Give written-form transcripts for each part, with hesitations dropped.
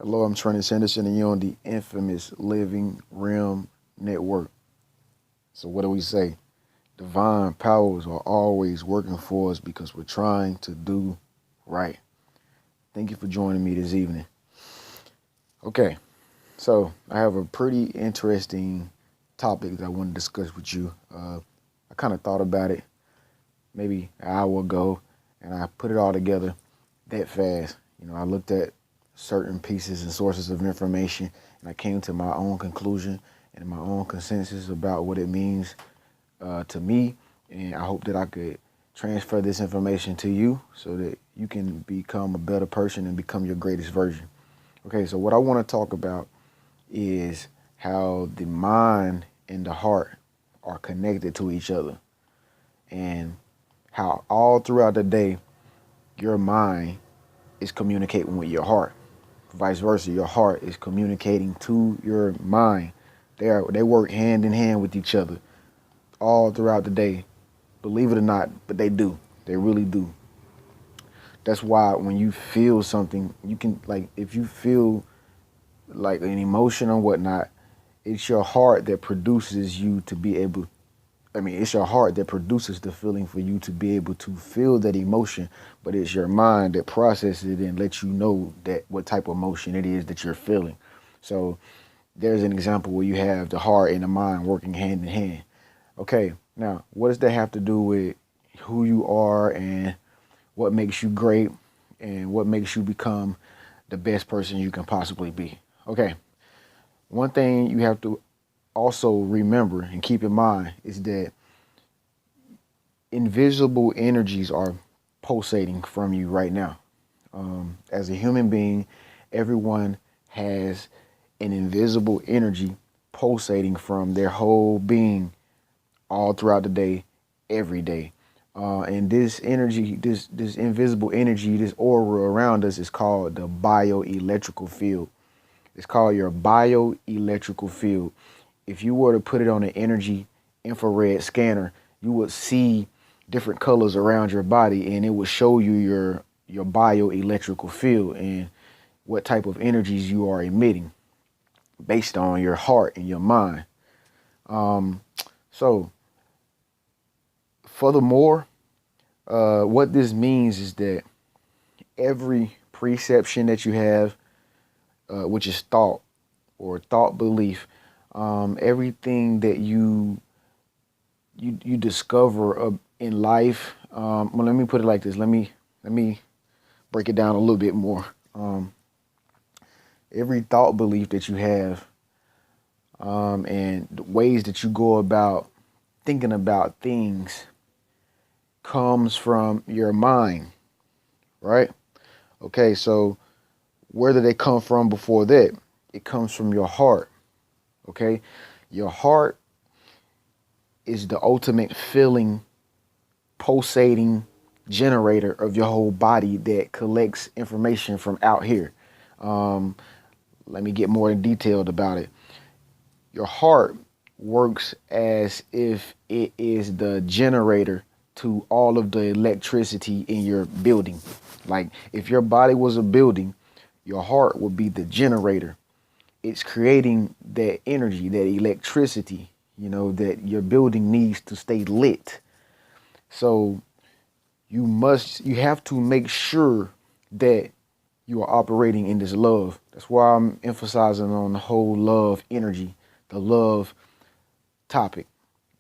Hello, I'm Trenius and you're on the infamous Living Realm Network. So what do we say? Divine powers are always working for us because we're trying to do right. Thank you for joining me this evening. Okay, so I have a pretty interesting topic that I want to discuss with you. I kind of thought about it maybe an hour ago, and I put it all together that fast. I looked at certain pieces and sources of information, and I came to my own conclusion and my own consensus about what it means to me. And I hope that I could transfer this information to you so that you can become a better person and become your greatest version. Okay, so what I want to talk about is how the mind and the heart are connected to each other, and how all throughout the day your mind is communicating with your heart. Vice versa, your heart is communicating to your mind. They work hand in hand with each other all throughout the day. Believe it or not, but they do. They really do. That's why when you feel something, you can, like, if you feel like an emotion or whatnot, it's your heart that produces you to be able, it's your heart that produces the feeling for you to be able to feel that emotion, but it's your mind that processes it and lets you know that what type of emotion it is that you're feeling. So there's an example where you have the heart and the mind working hand in hand. Okay, now what does that have to do with who you are and what makes you great and what makes you become the best person you can possibly be? Okay, one thing you have to also remember and keep in mind is that invisible energies are pulsating from you right now. As a human being, everyone has an invisible energy pulsating from their whole being all throughout the day, every day. And this energy, this invisible energy, this aura around us is called the bioelectrical field. It's called your bioelectrical field. If you were to put it on an energy infrared scanner, you would see different colors around your body, and it would show you your bioelectrical field and what type of energies you are emitting based on your heart and your mind. So furthermore, what this means is that every perception that you have, which is thought or thought belief, everything that you discover in life. Well, let me put it like this. Let me break it down a little bit more. Every thought belief that you have, and the ways that you go about thinking about things comes from your mind, right? Okay, so where do they come from before that? It comes from your heart, okay? Your heart is the ultimate feeling, pulsating generator of your whole body that collects information from out here. Let me get more detailed about it. Your heart works as if it is the generator to all of the electricity in your building. Like if your body was a building, your heart would be the generator. It's creating that energy, that electricity, that your building needs to stay lit. So you have to make sure that you are operating in this love. That's why I'm emphasizing on the whole love energy, the love topic,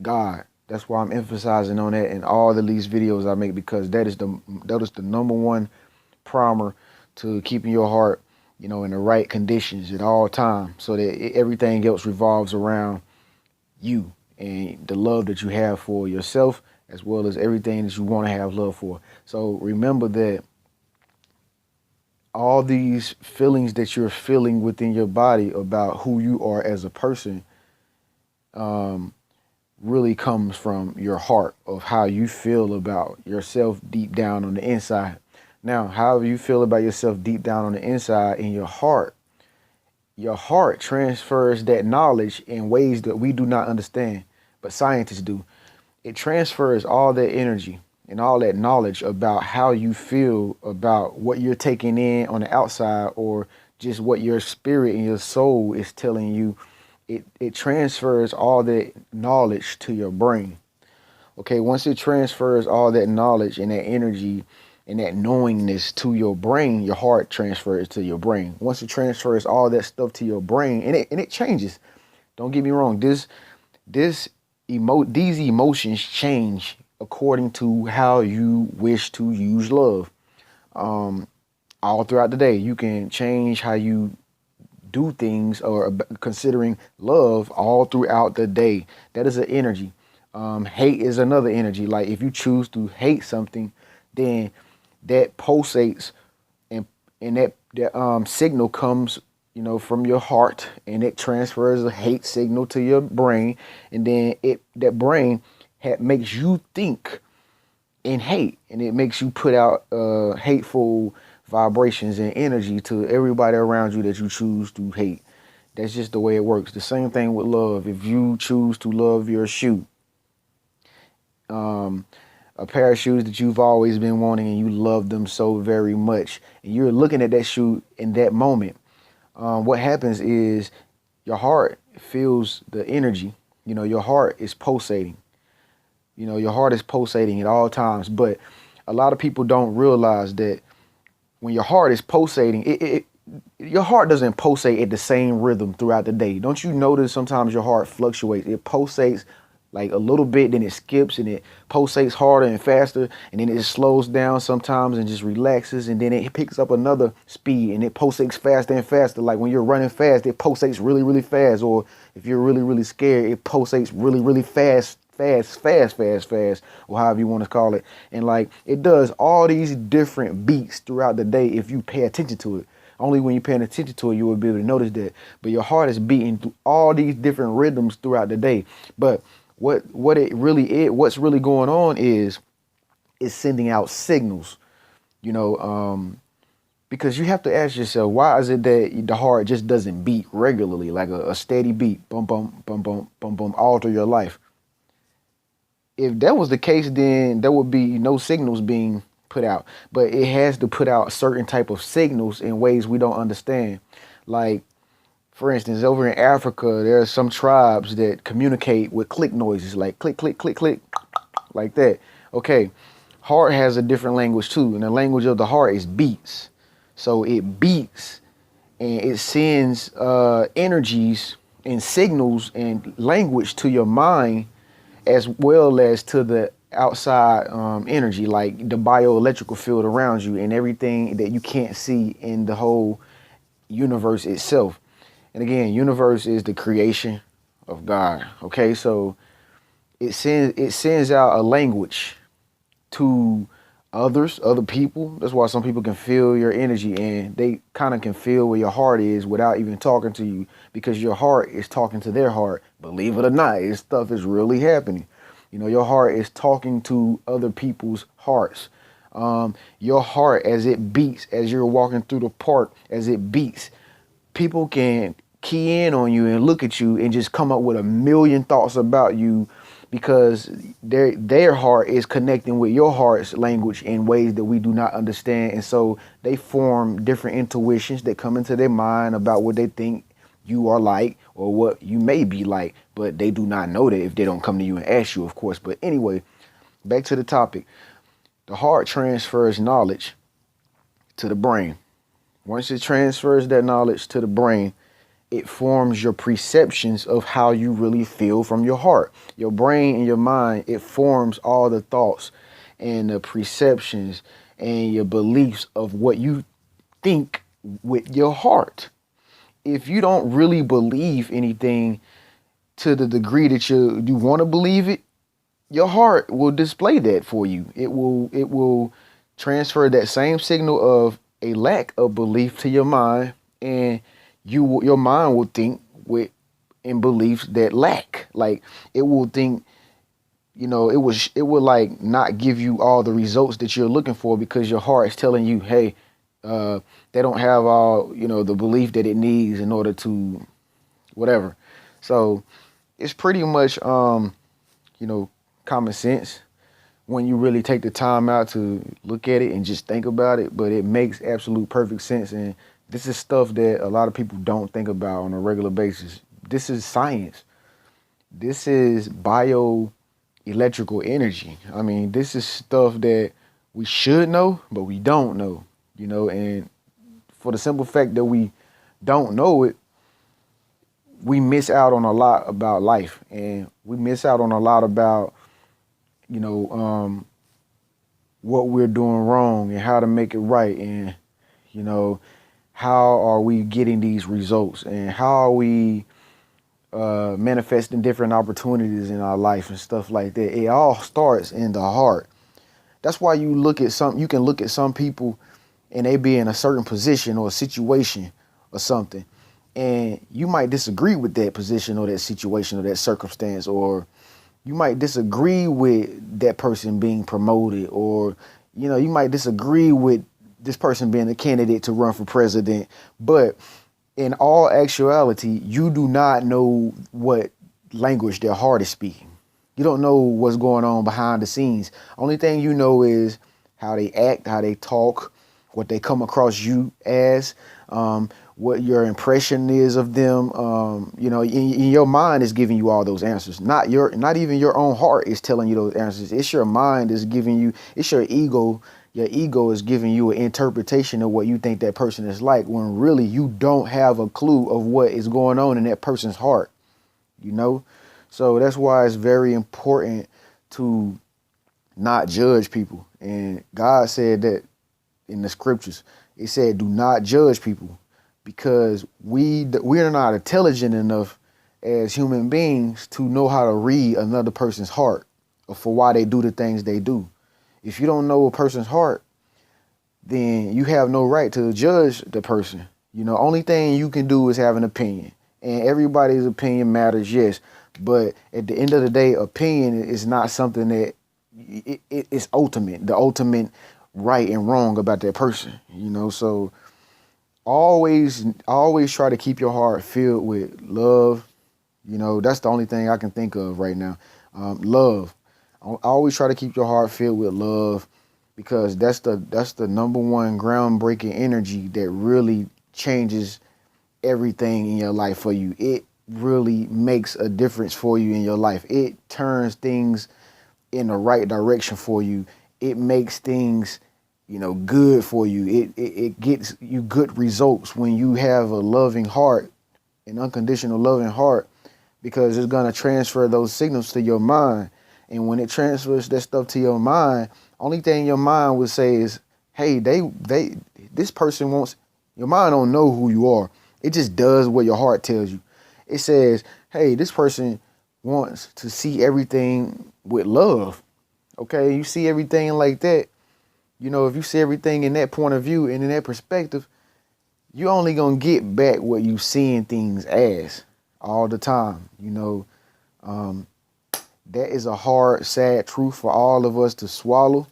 God. That's why I'm emphasizing on that in all of these videos I make, because that is the number one primer to keeping your heart, in the right conditions at all times, so that everything else revolves around you and the love that you have for yourself, as well as everything that you want to have love for. So remember that all these feelings that you're feeling within your body about who you are as a person really comes from your heart, of how you feel about yourself deep down on the inside. Now, however you feel about yourself deep down on the inside in your heart transfers that knowledge in ways that we do not understand, but scientists do. It transfers all that energy and all that knowledge about how you feel about what you're taking in on the outside, or just what your spirit and your soul is telling you. It transfers all that knowledge to your brain. Okay, once it transfers all that knowledge and that energy and that knowingness to your brain, your heart transfers to your brain. Once it transfers all that stuff to your brain, and it changes. Don't get me wrong. These emotions change according to how you wish to use love. All throughout the day, you can change how you do things or considering love all throughout the day. That is an energy. Hate is another energy. Like if you choose to hate something, then that pulsates, and that signal comes, from your heart, and it transfers a hate signal to your brain, and then that brain makes you think in hate, and it makes you put out hateful vibrations and energy to everybody around you that you choose to hate. That's just the way it works. The same thing with love. If you choose to love your shoe, a pair of shoes that you've always been wanting and you love them so very much, and you're looking at that shoe in that moment, what happens is your heart feels the energy. Your heart is pulsating. Your heart is pulsating at all times. But a lot of people don't realize that when your heart is pulsating, your heart doesn't pulsate at the same rhythm throughout the day. Don't you notice sometimes your heart fluctuates? It pulsates like a little bit, then it skips, and it pulsates harder and faster, and then it just slows down sometimes and just relaxes, and then it picks up another speed, and it pulsates faster and faster. Like when you're running fast, it pulsates really, really fast. Or if you're really, really scared, it pulsates really, really fast, or however you want to call it. And like it does all these different beats throughout the day if you pay attention to it. Only when you're paying attention to it, you will be able to notice that. But your heart is beating through all these different rhythms throughout the day. But what's really going on is it's sending out signals, because you have to ask yourself, why is it that the heart just doesn't beat regularly, like a steady beat, bum, bum, bum, bum, bum, bum, all through your life? If that was the case, then there would be no signals being put out. But it has to put out certain type of signals in ways we don't understand. Like, for instance, over in Africa, there are some tribes that communicate with click noises, like click, click, click, click, like that. Okay, heart has a different language too, and the language of the heart is beats. So it beats, and it sends energies and signals and language to your mind, as well as to the outside energy, like the bioelectrical field around you and everything that you can't see in the whole universe itself. And again, universe is the creation of God. Okay, so it sends out a language to other people. That's why some people can feel your energy, and they kind of can feel where your heart is without even talking to you, because your heart is talking to their heart. Believe it or not, this stuff is really happening. Your heart is talking to other people's hearts. Your heart, as it beats, as you're walking through the park, as it beats, people can key in on you and look at you and just come up with a million thoughts about you, because their heart is connecting with your heart's language in ways that we do not understand. And so they form different intuitions that come into their mind about what they think you are like or what you may be like, but they do not know that if they don't come to you and ask you, of course. But anyway, back to the topic. The heart transfers knowledge to the brain. Once it transfers that knowledge to the brain, it forms your perceptions of how you really feel from your heart. Your brain and your mind, it forms all the thoughts and the perceptions and your beliefs of what you think with your heart. If you don't really believe anything to the degree that you want to believe it, your heart will display that for you. It will transfer that same signal of a lack of belief to your mind, and your mind will think in beliefs that lack. Like it will think, it will like not give you all the results that you're looking for, because your heart is telling you, hey, they don't have all, the belief that it needs in order to whatever. So it's pretty much, common sense when you really take the time out to look at it and just think about it. But it makes absolute perfect sense. And This is stuff that a lot of people don't think about on a regular basis. This is science. This is bio electrical energy. I mean, this is stuff that we should know, but we don't know, and for the simple fact that we don't know it, we miss out on a lot about life, and we miss out on a lot about, you know, um, what we're doing wrong and how to make it right, and, you know, how are we getting these results, and how are we manifesting different opportunities in our life and stuff like that. It all starts in the heart. That's why you can look at some people and they be in a certain position or a situation or something, and you might disagree with that position or that situation or that circumstance, or you might disagree with that person being promoted, or you might disagree with this person being a candidate to run for president. But in all actuality, you do not know what language their heart is speaking. You don't know what's going on behind the scenes. Only thing you know is how they act, how they talk, what they come across you as, what your impression is of them. In your mind is giving you all those answers. Not even your own heart is telling you those answers. It's your mind is giving you. It's your ego. Your ego is giving you an interpretation of what you think that person is like, when really you don't have a clue of what is going on in that person's heart. So that's why it's very important to not judge people. And God said that in the scriptures. It said, do not judge people, because we're not intelligent enough as human beings to know how to read another person's heart, or for why they do the things they do. If you don't know a person's heart, then you have no right to judge the person. Only thing you can do is have an opinion, and everybody's opinion matters, yes. But at the end of the day, opinion is not something that it's ultimate. The ultimate right and wrong about that person, so always try to keep your heart filled with love. That's the only thing I can think of right now. Love. Always try to keep your heart filled with love, because that's the number one groundbreaking energy that really changes everything in your life for you. It really makes a difference for you in your life. It turns things in the right direction for you. It makes things, good for you. It gets you good results when you have a loving heart, an unconditional loving heart, because it's going to transfer those signals to your mind. And when it transfers that stuff to your mind, only thing your mind would say is, hey, this person wants. Your mind don't know who you are. It just does what your heart tells you. It says, hey, this person wants to see everything with love. Okay, you see everything like that. If you see everything in that point of view and in that perspective, you're only going to get back what you seeing things as all the time. That is a hard, sad truth for all of us to swallow.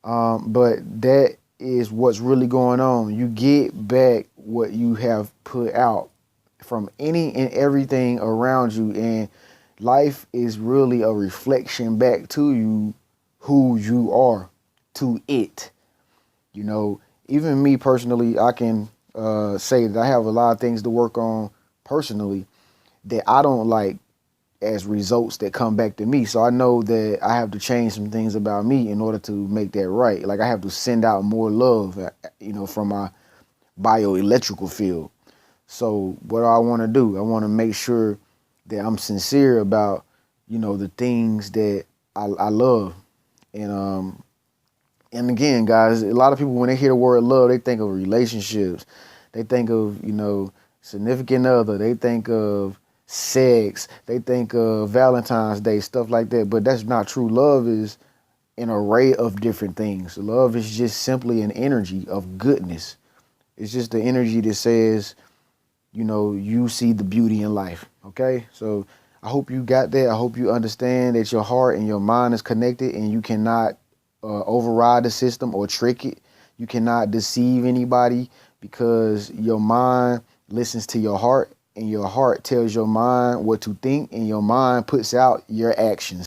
But that is what's really going on. You get back what you have put out from any and everything around you. And life is really a reflection back to you, who you are to it. Even me personally, I can say that I have a lot of things to work on personally that I don't like as results that come back to me. So I know that I have to change some things about me in order to make that right. Like I have to send out more love, from my bioelectrical field. So what do I want to do? I want to make sure that I'm sincere about, the things that I love. And again, guys, a lot of people, when they hear the word love, they think of relationships. They think of, significant other. They think of sex. They think of Valentine's Day, stuff like that. But that's not true. Love is an array of different things. Love is just simply an energy of goodness. It's just the energy that says, you see the beauty in life. Okay? So I hope you got that. I hope you understand that your heart and your mind is connected, and you cannot override the system or trick it. You cannot deceive anybody, because your mind listens to your heart, and your heart tells your mind what to think, and your mind puts out your actions.